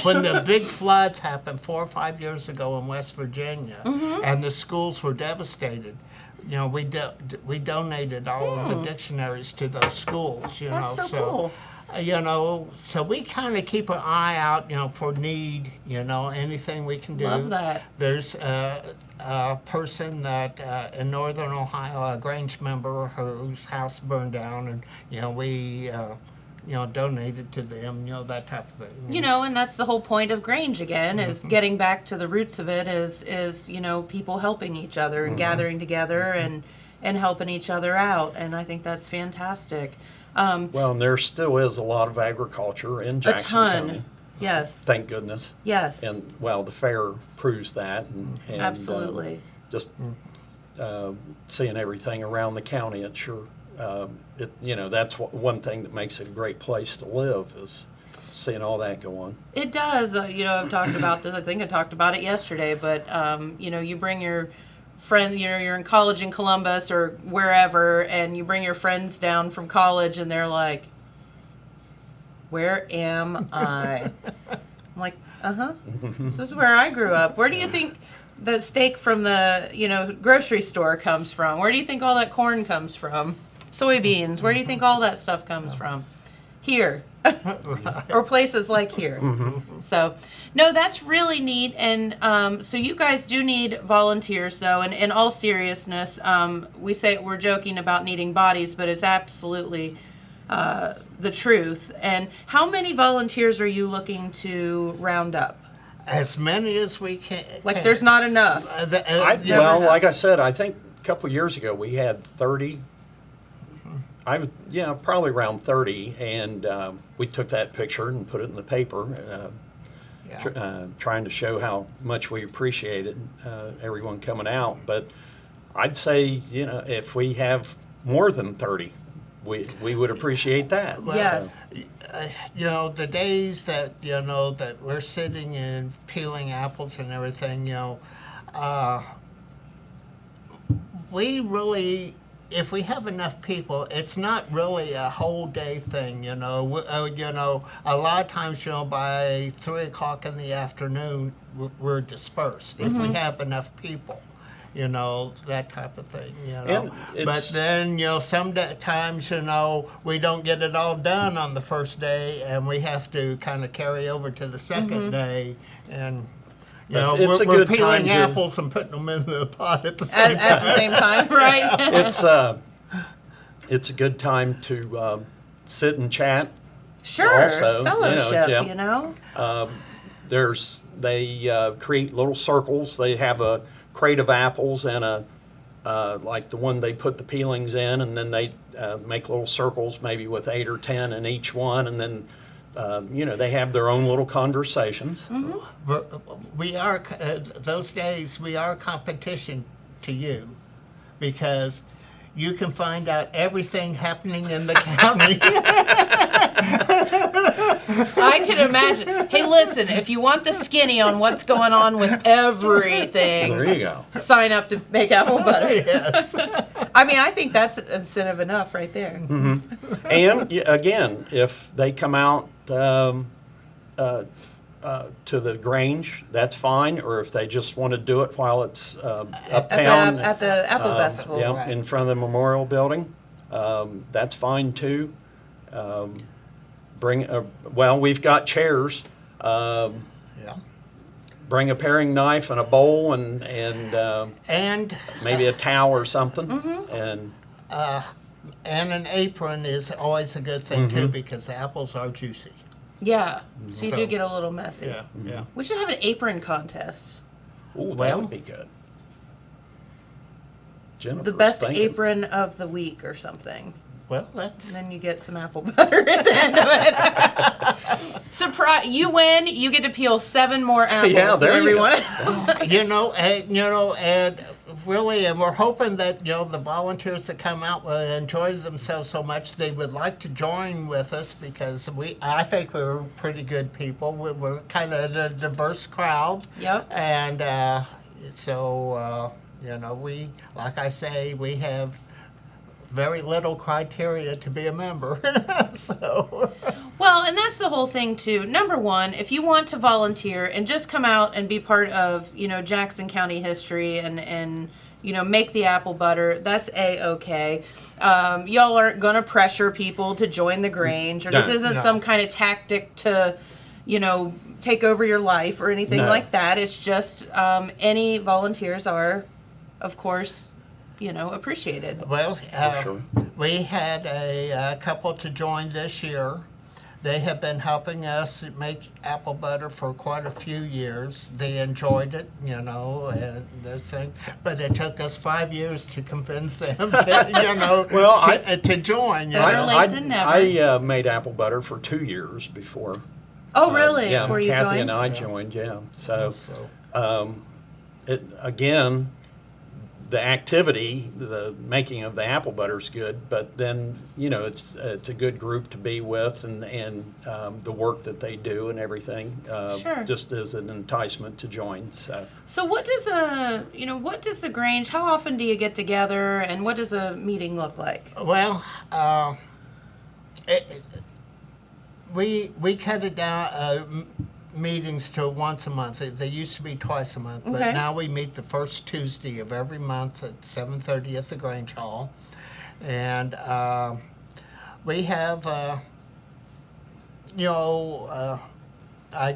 when the big floods happened 4 or 5 years ago in West Virginia, and the schools were devastated, you know, we donated all of the dictionaries to those schools. You That's know, so cool. You know, so we kind of keep an eye out, you know, for need. You know, anything we can do. Love that. There's a person that in northern Ohio, a Grange member, whose house burned down, and you know, we donated to them, you know, that type of thing. You know, and that's the whole point of Grange again, is getting back to the roots of it is you know, people helping each other and gathering together and helping each other out. And I think that's fantastic. Well, and there still is a lot of agriculture in A Jackson ton. County. Yes. Thank goodness. Yes. And well, the fair proves that. And Absolutely. Just seeing everything around the county, it sure, you know, that's one thing that makes it a great place to live, is seeing all that go on. It does. You know, I've talked about this. I think I talked about it yesterday. But you know, you bring your friend. You know, you're in college in Columbus or wherever, and you bring your friends down from college, and they're like, "Where am I?" I'm like, This is where I grew up. Where do you think the steak from the grocery store comes from? Where do you think all that corn comes from? Soybeans. Where do you think all that stuff comes from? Here. Or places like here. So, no, that's really neat. And so you guys do need volunteers, though. And in all seriousness, we say we're joking about needing bodies, but it's absolutely the truth. And how many volunteers are you looking to round up? As many as we can. Like, there's not enough. Well, like I said, I think a couple of years ago we had 30. Probably around 30, and we took that picture and put it in the paper, trying to show how much we appreciated everyone coming out. But I'd say, you know, if we have more than 30, we would appreciate that. Yes. You know, the days that, you know, that we're sitting and peeling apples and everything, you know, we really, if we have enough people, it's not really a whole day thing, you know. You know, a lot of times, you know, by 3 o'clock in the afternoon, we're dispersed. If we have enough people, you know, that type of thing, you know. But then, you know, sometimes, you know, we don't get it all done on the first day, and we have to kind of carry over to the second day, and you know, we're peeling apples and putting them in the pot at the same time. At the same time, right? It's a good time to sit and chat. Sure. Also, fellowship, you know. They create little circles. They have a crate of apples and a like the one they put the peelings in, and then they make little circles, maybe with 8 or 10 in each one, and then they have their own little conversations. We are those days. We are competition to you, because you can find out everything happening in the county. I can imagine. Hey, listen, if you want the skinny on what's going on with everything, There you go. sign up to make apple butter. Yes. I mean, I think that's incentive enough right there. And again, if they come out to the Grange, that's fine. Or if they just want to do it while it's uptown At the Apple Festival. yeah, right. in front of the memorial building, that's fine too. We've got chairs. Yeah. Bring a paring knife and a bowl and And maybe a towel or something. And an apron is always a good thing too, because the apples are juicy. Yeah, so you do So- get a little messy. Yeah. We should have an apron contest. ooh, that Well- would be good. Jennifer's The best thinking. apron of the week or something. Well, that's And then you get some apple butter at the end of it. Surprise! You win. You get to peel 7 more apples Yeah, than there you go. everyone else. and really, and we're hoping that the volunteers that come out will enjoy themselves so much they would like to join with us, because I think we're pretty good people. We're kind of a diverse crowd. Yep. And so we, like I say, we have very little criteria to be a member. So. Well, and that's the whole thing too. Number one, if you want to volunteer and just come out and be part of, Jackson County history and make the apple butter, that's A-okay. Y'all aren't gonna pressure people to join the Grange, or this No. isn't No. some kind of tactic to, take over your life or anything No. like that. It's just any volunteers are, of course, appreciated. Well, sure. we had a couple to join this year. They have been helping us make apple butter for quite a few years. They enjoyed it, and this thing. But it took us 5 years to convince them to, Well, to join. Better late than never. I made apple butter for 2 years before. Oh, really? Yeah, Before you Kathy joined? and I joined. Yeah. So, So, again, the activity, the making of the apple butter is good, but then it's a good group to be with, and the work that they do and everything Sure. just is an enticement to join. So what does the Grange, how often do you get together, and what does a meeting look like? well, we cut it down. Meetings to once a month. They used to be twice a month, but Okay. now we meet the first Tuesday of every month at 7:30 at the Grange Hall, and we have, I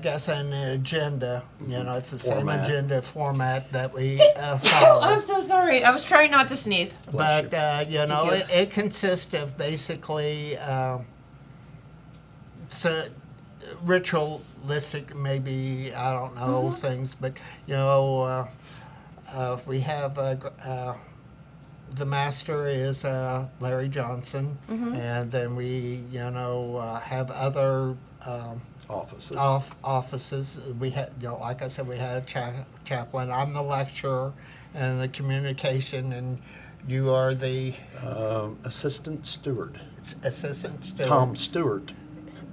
guess an agenda. It's the Format. same agenda format that we Oh, follow. I'm so sorry. I was trying not to sneeze. But you. it consists of basically ritualistic, maybe, I don't know, things, but we have the master is Larry Johnson, and then we have other offices. offices. We had, like I said, we had a chaplain. I'm the lecturer and the communication, and you are the Assistant steward. assistant steward. Tom Stewart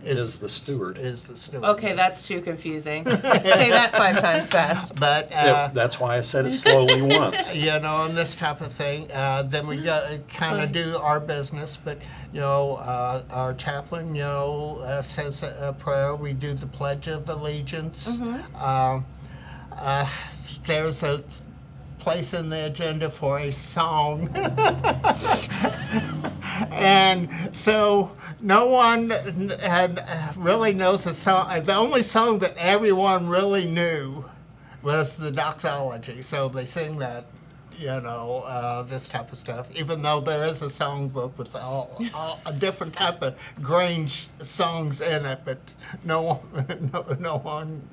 is the steward. Is the steward. Okay, that's too confusing. Say that 5 times fast. But That's why I said it slowly once. and this type of thing. Then we kind of do our business, but our chaplain says a prayer. We do the Pledge of Allegiance. There's a place in the agenda for a song. And so no one really knows the song. The only song that everyone really knew was the doxology. So they sing that, this type of stuff, even though there is a songbook with all a different type of Grange songs in it, but no one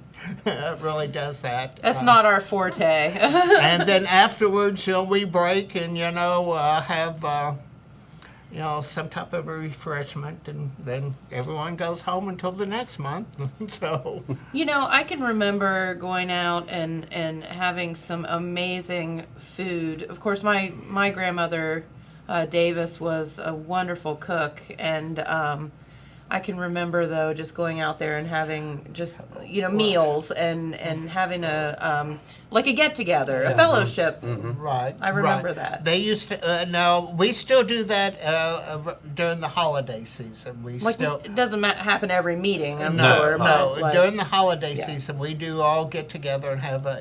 It really does that. That's not our forte. And then afterwards, we break and, have, some type of a refreshment, and then everyone goes home until the next month. So, I can remember going out and having some amazing food. Of course, my grandmother, Davis, was a wonderful cook, and I can remember, though, just going out there and having just, meals and having a get-together, a fellowship. right. I remember right. that. They used to, no, we still do that during the holiday season. It doesn't happen every meeting, I'm No, sure. no. But During the holiday yeah. season, we do all get together and have a,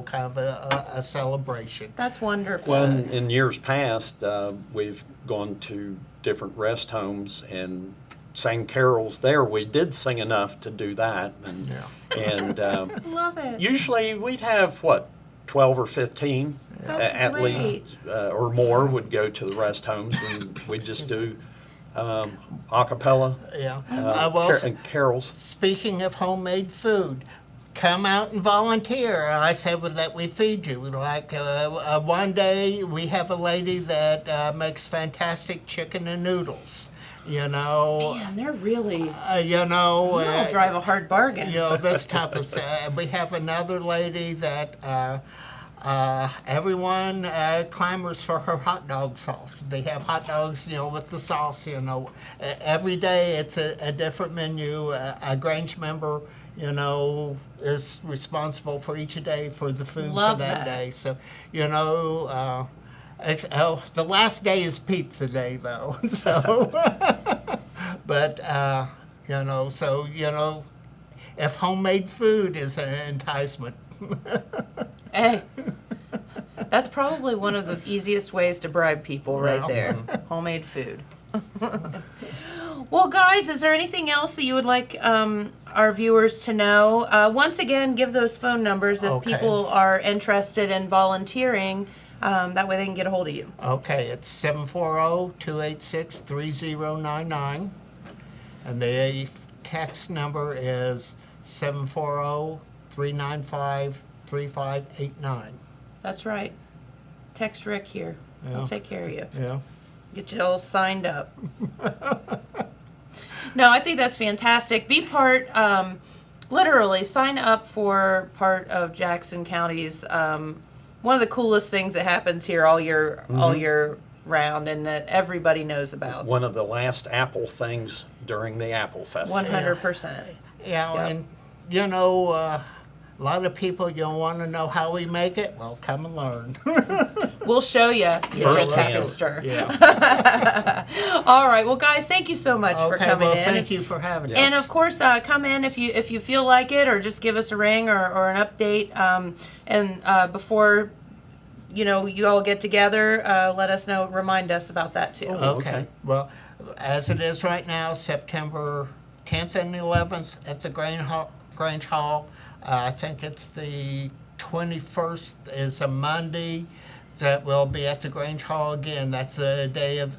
kind of a celebration. That's wonderful. Well, in years past, we've gone to different rest homes and sang carols there. We did sing enough to do that, and Love it. usually we'd have 12 or 15 That's at great. least, or more would go to the rest homes, and we just do a cappella Yeah. and carols. Speaking of homemade food, come out and volunteer. I said that we feed you. Like one day we have a lady that makes fantastic chicken and noodles. Man, they're really, You they'll drive a hard bargain. This type of thing. We have another lady that everyone clamors for her hot dog sauce. They have hot dogs, with the sauce. Every day it's a different menu. A Grange member, is responsible for each day for the food Love for that that. day. So, the last day is pizza day, though. So, but if homemade food is an enticement. Hey, that's probably one of the easiest ways to bribe people right Well. there. Homemade food. Well, guys, is there anything else that you would like our viewers to know? Once again, give those phone numbers if Okay. people are interested in volunteering. That way they can get a hold of you. Okay, it's 740-286-3099. And the text number is 740-395-3589. That's right. Text Rick here. I'll Yeah. take care of you. Yeah. Get you all signed up. No, I think that's fantastic. Be part, literally, sign up for part of Jackson County's, one of the coolest things that happens here all year round, and that everybody knows about. One of the last apple things during the Apple Festival. 100%. Yeah, Yep. and a lot of people, want to know how we make it. Well, come and learn. We'll show you. You First just have to hand. stir. Yeah. All right. Well, guys, thank you so much for coming in. Thank you for having us. And of course, come in if you feel like it, or just give us a ring or an update. And before you all get together, let us know. Remind us about that too. Okay. Well, as it is right now, September 10th and 11th at the Grange Hall. I think it's the 21st is a Monday that will be at the Grange Hall again. That's the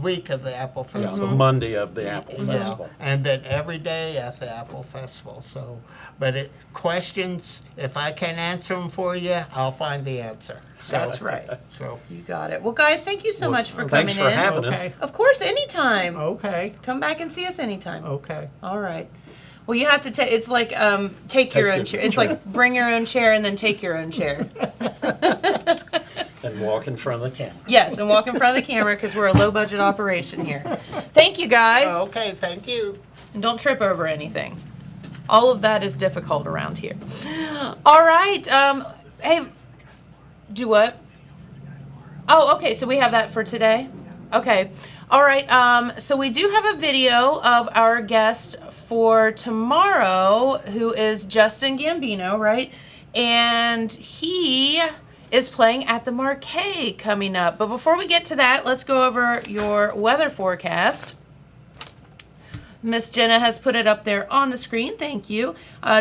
week of the Apple Yeah, Festival. the Monday of the Apple Festival. And then every day at the Apple Festival. So, but questions, if I can't answer them for you, I'll find the answer. So, That's right. So, You got it. Well, guys, thank you so much for coming Thanks for in. having Okay. us. Of course, anytime. okay, Come back and see us anytime. okay. All right. Well, you have to take. It's like take your own chair. It's like bring your own chair and then take your own chair. And walk in front of the camera. Yes, and walk in front of the camera because we're a low budget operation here. Thank you, guys. Okay, thank you. And don't trip over anything. All of that is difficult around here. All right. Hey, do what? Oh, okay. So we have that for today? Okay. All right. So we do have a video of our guest for tomorrow, who is Justin Gambino, right? And he is playing at the Marquee coming up. But before we get to that, let's go over your weather forecast. Miss Jenna has put it up there on the screen. Thank you.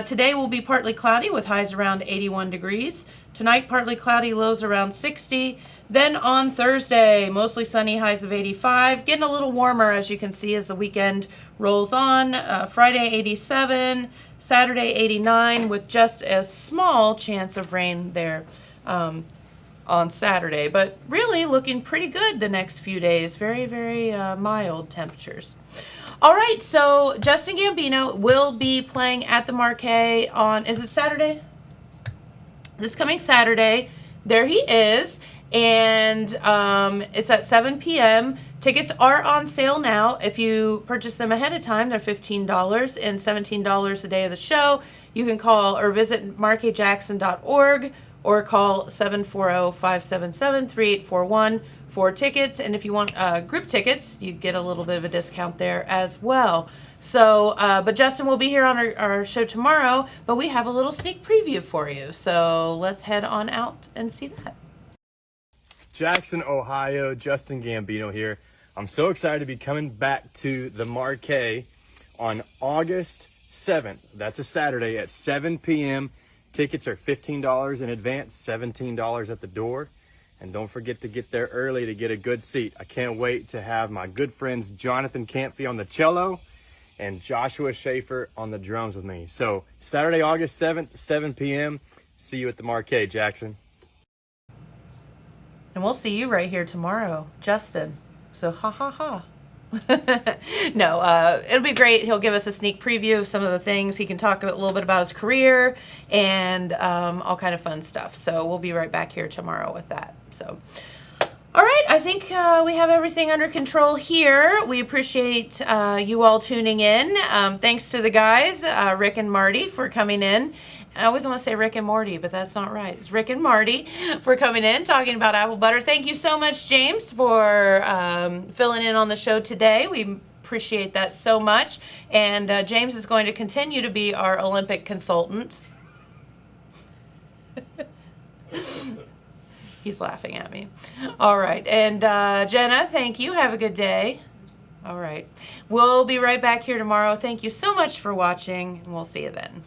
Today will be partly cloudy with highs around 81 degrees. Tonight, partly cloudy, lows around 60. Then on Thursday, mostly sunny, highs of 85. Getting a little warmer, as you can see, as the weekend rolls on. Friday, 87. Saturday, 89, with just a small chance of rain there on Saturday. But really looking pretty good the next few days. Very, very mild temperatures. All right, so Justin Gambino will be playing at the Marquee on, is it Saturday? This coming Saturday. There he is. And it's at 7 p.m. Tickets are on sale now. If you purchase them ahead of time, they're $15 and $17 a day of the show. You can call or visit markjackson.org or call 740-577-3841 for tickets. And if you want group tickets, you get a little bit of a discount there as well. So, but Justin will be here on our show tomorrow, but we have a little sneak preview for you. So let's head on out and see that. Jackson, Ohio, Justin Gambino here. I'm so excited to be coming back to the Marquee on August 7th. That's a Saturday at 7 p.m. Tickets are $15 in advance, $17 at the door. And don't forget to get there early to get a good seat. I can't wait to have my good friends Jonathan Campy on the cello and Joshua Schaefer on the drums with me. So Saturday, August 7th, 7 p.m. See you at the Marquee, Jackson. And we'll see you right here tomorrow, Justin. So ha ha ha. No, it'll be great. He'll give us a sneak preview of some of the things. He can talk a little bit about his career and all kind of fun stuff. So we'll be right back here tomorrow with that. So, all right, I think we have everything under control here. We appreciate you all tuning in. Thanks to the guys, Rick and Marty, for coming in. I always want to say Rick and Morty, but that's not right. It's Rick and Marty for coming in, talking about apple butter. Thank you so much, James, for filling in on the show today. We appreciate that so much. And James is going to continue to be our Olympic consultant. He's laughing at me. All right. And Jenna, thank you. Have a good day. All right. We'll be right back here tomorrow. Thank you so much for watching, and we'll see you then.